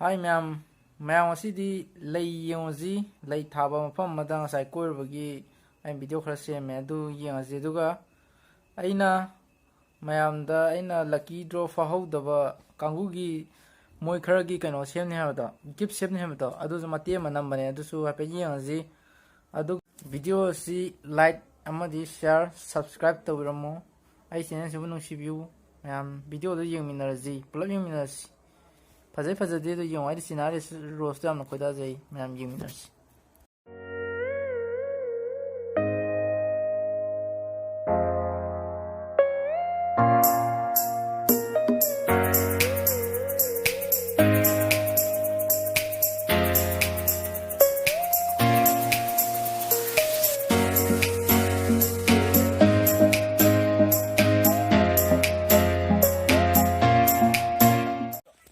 Hi ma'am, ma'am asidi lay yengzi lay thaba mafam madang sai koirbagi ai video khara seme adu yengzi duga aina ma'am da aina lucky draw fahodaba kangugi moi khara gi kano semne habada gift semne habada adu mate manam bane adu su hape yengzi adu video si like amadi share subscribe tawiramo ai channel su nung sibiu ma'am video do yengminarzi pulap yengminarzi Fazer dedo e um cenário esse rosto é uma coisa aí, minha amiga.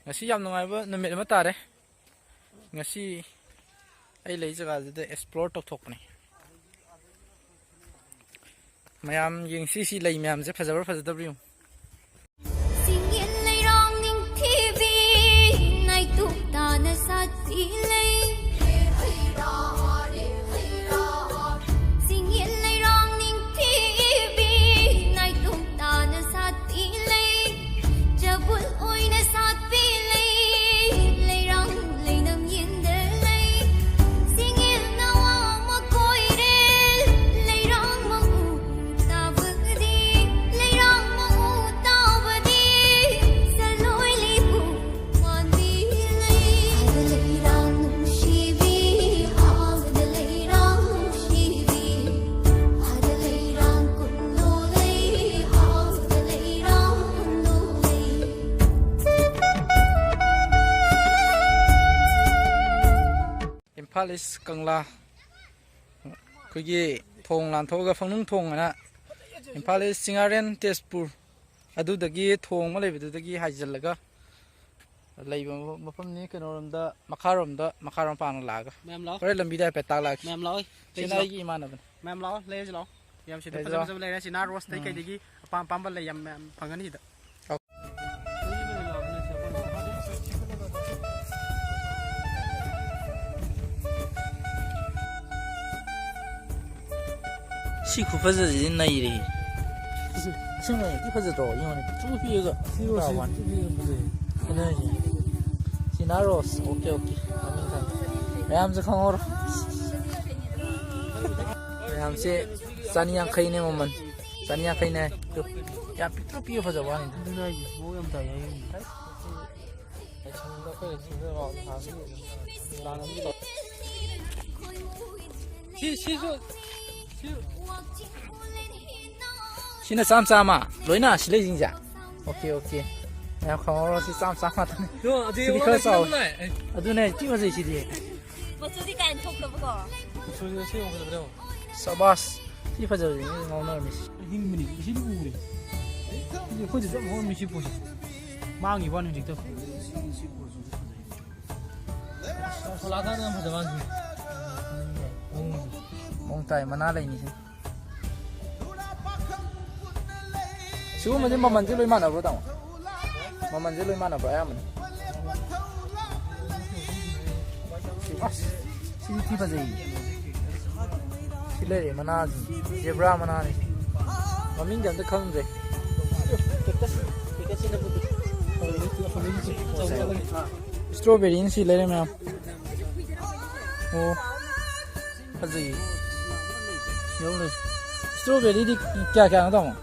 Ngasi yam nungaiba numit ama tare ngasi ai lei jaga da explore tokthokpani mayam yengsi si lei mayam je fajabar fajadabriu singin lei rong ning tv nai tu ta na sat si lei singin lei rong ning tv nai tu ta na sat si lei jabul oi na sat Palace Kangla Kugi Thong Lan Thoga Fangnung Thong ana Palace Singaren Tezpur adu dagi thong ma lebidu dagi haijallaga leiba mafam ni kanoramda makaram pang laga ma'am lao kore lambi da petak la ma'am lao sina gi imanaban ma'am lao le lao yam si faja le sina roast tai kai digi pam le yam phangani da Si ku faza ji nai re sing mai ki faza do yin tu pi ga da wan ina ji sina ros okay ma'am se khangor ma'am se saniyang khai ne maman saniyang khai ne tu ya pitro pi faza wan ina ji mo yam ta yayi Sina sama loina sile jinja okay ya khawro si sama ta ne si kha sa adu ne ti ma si di ma su di kan thok da ba so se yo da sabas ti fa ja ni ngau na mi hing mini si lu uri ni ko ji mo mi si po si mang ni wan ni to la ga na ma da wan ni mong tai mana lai ni Siu mình mà mình chỉ lôi mana bro tao, mà mình chỉ lôi mana bro em mình. Si ti pa gì? Si lê mana gì? Zebra mana này. Mà mình chẳng được không rồi. Strawberry si lê em. Oh, pa gì? Nhớ rồi. Strawberry đi क्या क्या nó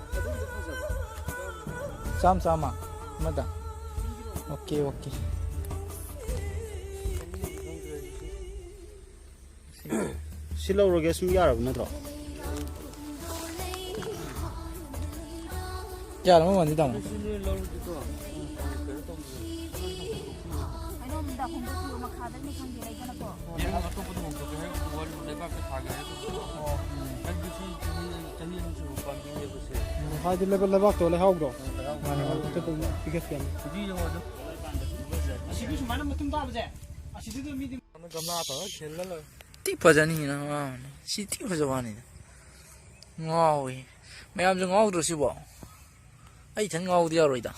sama mada okay Silo roge sum yarab natro ya mo man didam hai di level lewak to le haug do mana to biggest game ji yo do asibi su mana matum da baje asibi do mi di gamla to khella lo ti pajani na si ti pajawani ngawi mayam jong ngau do si bo ai chan ngau dia roi da